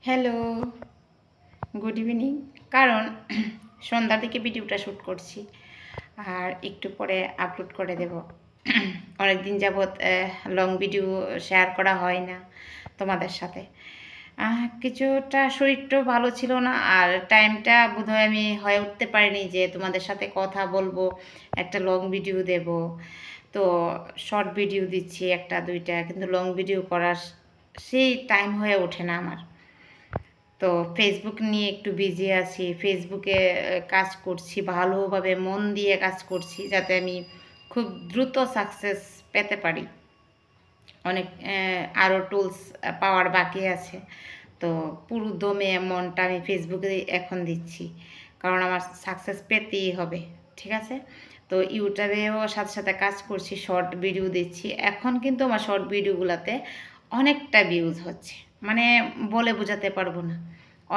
Hello, good evening. কারণ সন্ধ্যা থেকে ভিডিওটা শ্যুট করছি আর একটু পরে আপলোড করে দেব। অনেক দিন যাবৎ লং ভিডিও শেয়ার করা হয় না তোমাদের সাথে। কিছুটা শরীরটাও ভালো ছিল না, আর টাইমটা বোধহয় আমি হয়ে উঠতে পারিনি যে তোমাদের সাথে কথা বলবো, একটা লং ভিডিও দেব। তো শর্ট ভিডিও দিচ্ছি একটা দুইটা, কিন্তু লং ভিডিও করার সেই টাইম হয়ে ওঠে না আমার। তো ফেসবুক নিয়ে একটু বিজি আছি, ফেসবুকে কাজ করছি, ভালোভাবে মন দিয়ে কাজ করছি যাতে আমি খুব দ্রুত সাকসেস পেতে পারি। অনেক আরও টুলস পাওয়ার বাকি আছে। তো পুরো দমে মনটা আমি ফেসবুকে এখন দিচ্ছি, কারণ আমার সাকসেস পেতেই হবে। ঠিক আছে, তো ইউটিউবেও সাথে সাথে কাজ করছি, শর্ট ভিডিও দিচ্ছি। এখন কিন্তু আমার শর্ট ভিডিওগুলোতে অনেকটা ভিউজ হচ্ছে, মানে বলে বোঝাতে পারবো না।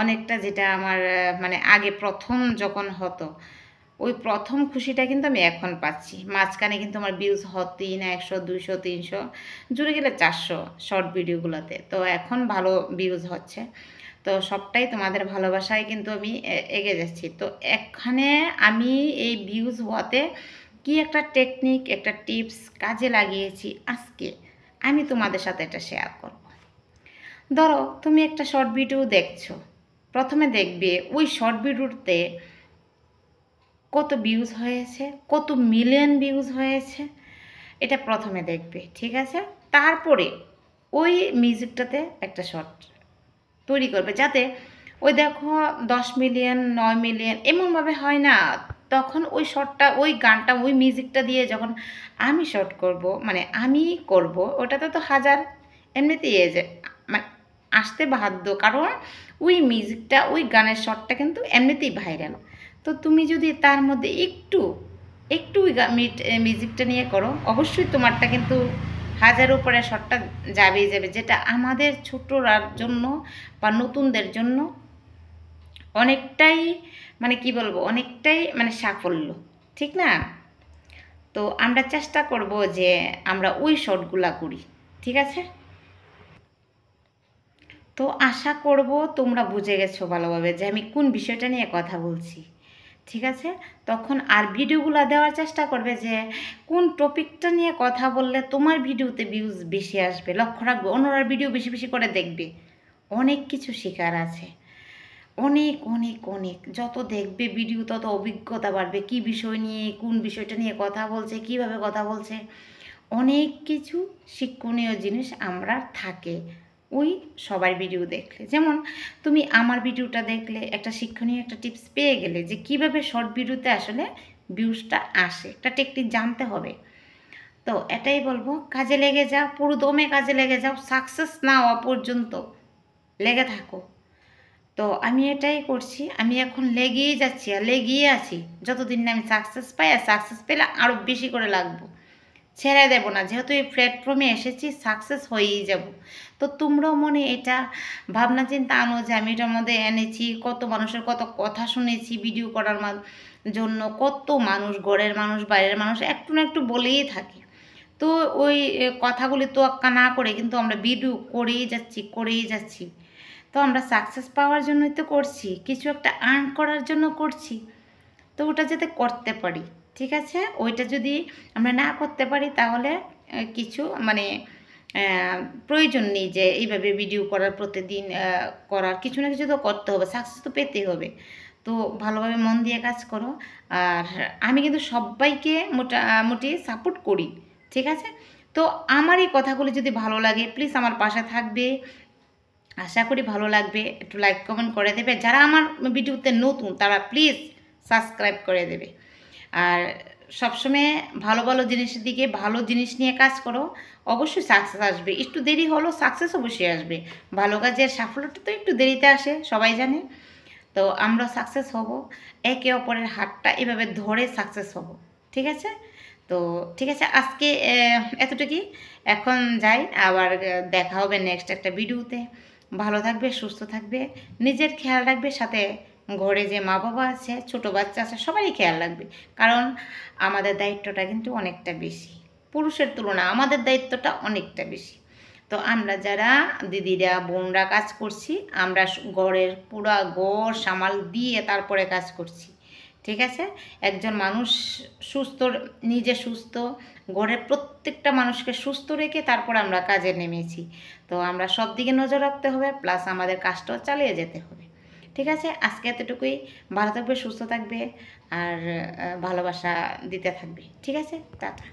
অনেকটা, যেটা আমার মানে আগে প্রথম যখন হতো ওই প্রথম খুশিটা কিন্তু আমি এখন পাচ্ছি। মাঝখানে কিন্তু আমার ভিউজ হতেই না 100, 200, 300, জুড়ে গেলে 400 শর্ট ভিডিওগুলোতে। তো এখন ভালো ভিউজ হচ্ছে। তো সবটাই তোমাদের ভালোবাসায় কিন্তু আমি এগিয়ে যাচ্ছি। তো এখানে আমি এই ভিউজ হওয়াতে কি একটা টেকনিক, একটা টিপস কাজে লাগিয়েছি, আজকে আমি তোমাদের সাথে এটা শেয়ার করব। ধরো তুমি একটা শর্ট ভিডিও দেখছো, প্রথমে দেখবে ওই শর্ট ভিডিওতে কত ভিউজ হয়েছে, কত মিলিয়ন ভিউজ হয়েছে, এটা প্রথমে দেখবে। ঠিক আছে, তারপরে ওই মিউজিকটাতে একটা শর্ট তৈরি করবে, যাতে ওই দেখো 10 মিলিয়ন 9 মিলিয়ন এমনভাবে হয় না। তখন ওই শর্টটা, ওই গানটা, ওই মিউজিকটা দিয়ে যখন আমি শর্ট করব, মানে আমি করব, ওটাতে তো হাজার এমনিতেই মানে আসতে বাধ্য, কারণ ওই মিউজিকটা, ওই গানের শর্টটা কিন্তু এমনিতেই ভাইরাল। তো তুমি যদি তার মধ্যে একটু একটু ওই মিউজিকটা নিয়ে করো, অবশ্যই তোমারটা কিন্তু হাজার উপরে শর্টটা যাবেই যাবে, যেটা আমাদের ছোটরার জন্য বা নতুনদের জন্য অনেকটাই, মানে কি বলবো, অনেকটাই মানে সাফল্য। ঠিক না? তো আমরা চেষ্টা করব যে আমরা ওই শর্টগুলা করি। ঠিক আছে, তো আশা করব তোমরা বুঝে গেছো ভালোভাবে যে আমি কোন বিষয়টা নিয়ে কথা বলছি। ঠিক আছে, তখন আর ভিডিওগুলো দেওয়ার চেষ্টা করবে যে কোন টপিকটা নিয়ে কথা বললে তোমার ভিডিওতে ভিউজ বেশি আসবে। লক্ষ্য রাখবে, অন্যরা ভিডিও বেশি বেশি করে দেখবে। অনেক কিছু শেখার আছে, অনেক অনেক অনেক। যত দেখবে ভিডিও তত অভিজ্ঞতা বাড়বে, কি বিষয় নিয়ে, কোন বিষয়টা নিয়ে কথা বলছে, কিভাবে কথা বলছে। অনেক কিছু শিক্ষণীয় জিনিস আমরা থাকে ওই সবার ভিডিও দেখলে। যেমন তুমি আমার ভিডিওটা দেখলে একটা শিক্ষণীয় একটা টিপস পেয়ে গেলে যে কিভাবে শর্ট ভিডিওতে আসলে ভিউজটা আসে, একটা টেকনিক জানতে হবে। তো এটাই বলবো, কাজে লেগে যাও, পুরো দমে কাজে লেগে যাও, সাকসেস না হওয়া পর্যন্ত লেগে থাকো। তো আমি এটাই করছি, আমি এখন লেগেই যাচ্ছি আর লেগেই আছি, যতদিন না আমি সাকসেস পাই, আর সাকসেস পেলে আরও বেশি করে লাগবো, ছেড়ে দেব না। যেহেতু এই প্ল্যাটফর্মে এসেছি, সাকসেস হয়েই যাব। তো তোমরাও মনে এটা ভাবনা চিন্তা আনো যে আমি এটার মধ্যে এনেছি, কত মানুষের কত কথা শুনেছি ভিডিও করার জন্য। কত মানুষ, ঘরের মানুষ, বাইরের মানুষ একটু না একটু বলেই থাকে। তো ওই কথাগুলি তোয়াক্কা না করে কিন্তু আমরা ভিডিও করেই যাচ্ছি, করেই যাচ্ছি। তো আমরা সাকসেস পাওয়ার জন্যই তো করছি, কিছু একটা আর্ন করার জন্য করছি। তো ওটা যাতে করতে পারি। ঠিক আছে, ওইটা যদি আমরা না করতে পারি তাহলে কিছু মানে প্রয়োজন নেই যে এইভাবে ভিডিও করার, প্রতিদিন করার। কিছু না কিছু তো করতে হবে, সাকসেস তো পেতেই হবে। তো ভালোভাবে মন দিয়ে কাজ করো। আর আমি কিন্তু সবাইকে মোটামুটি সাপোর্ট করি। ঠিক আছে, তো আমার এই কথাগুলি যদি ভালো লাগে, প্লিজ আমার পাশে থাকবে। আশা করি ভালো লাগবে, একটু লাইক কমেন্ট করে দেবে। যারা আমার ভিডিওতে নতুন তারা প্লিজ সাবস্ক্রাইব করে দেবে। আর সবসময় ভালো ভালো জিনিসের দিকে, ভালো জিনিস নিয়ে কাজ করো, অবশ্যই সাকসেস আসবে। একটু দেরি হলেও সাকসেস অবশ্যই আসবে। ভালো কাজের সাফল্যটা তো একটু দেরিতে আসে, সবাই জানে। তো আমরা সাকসেস হব, একে অপরের হাতটা এভাবে ধরে সাকসেস হব। ঠিক আছে, তো ঠিক আছে, আজকে এতটুকুই। এখন যাই, আবার দেখা হবে নেক্সট একটা ভিডিওতে। ভালো থাকবে, সুস্থ থাকবে, নিজের খেয়াল রাখবে, সাথে ঘরে যে মা বাবা আছে, ছোট বাচ্চা আছে, সবারই খেয়াল রাখবে। কারণ আমাদের দায়িত্বটা কিন্তু অনেকটা বেশি, পুরুষের তুলনা আমাদের দায়িত্বটা অনেকটা বেশি। তো আমরা যারা দিদিরা বোনরা কাজ করছি, আমরা ঘরের পুরা ঘর সামাল দিয়ে তারপরে কাজ করছি, ঠিক আছে। একজন মানুষ সুস্থ, নিজে সুস্থ, ঘরের প্রত্যেকটা মানুষকে সুস্থ রেখে তারপর আমরা কাজে নেমেছি। তো আমরা সব দিকে নজর রাখতে হবে, প্লাস আমাদের কাজটাও চালিয়ে যেতে হবে, ঠিক আছে। আজকে এতটুকুই। ভালো থাকবে, সুস্থ থাকবে, আর ভালোবাসা দিতে থাকবে, ঠিক আছে। টাটা।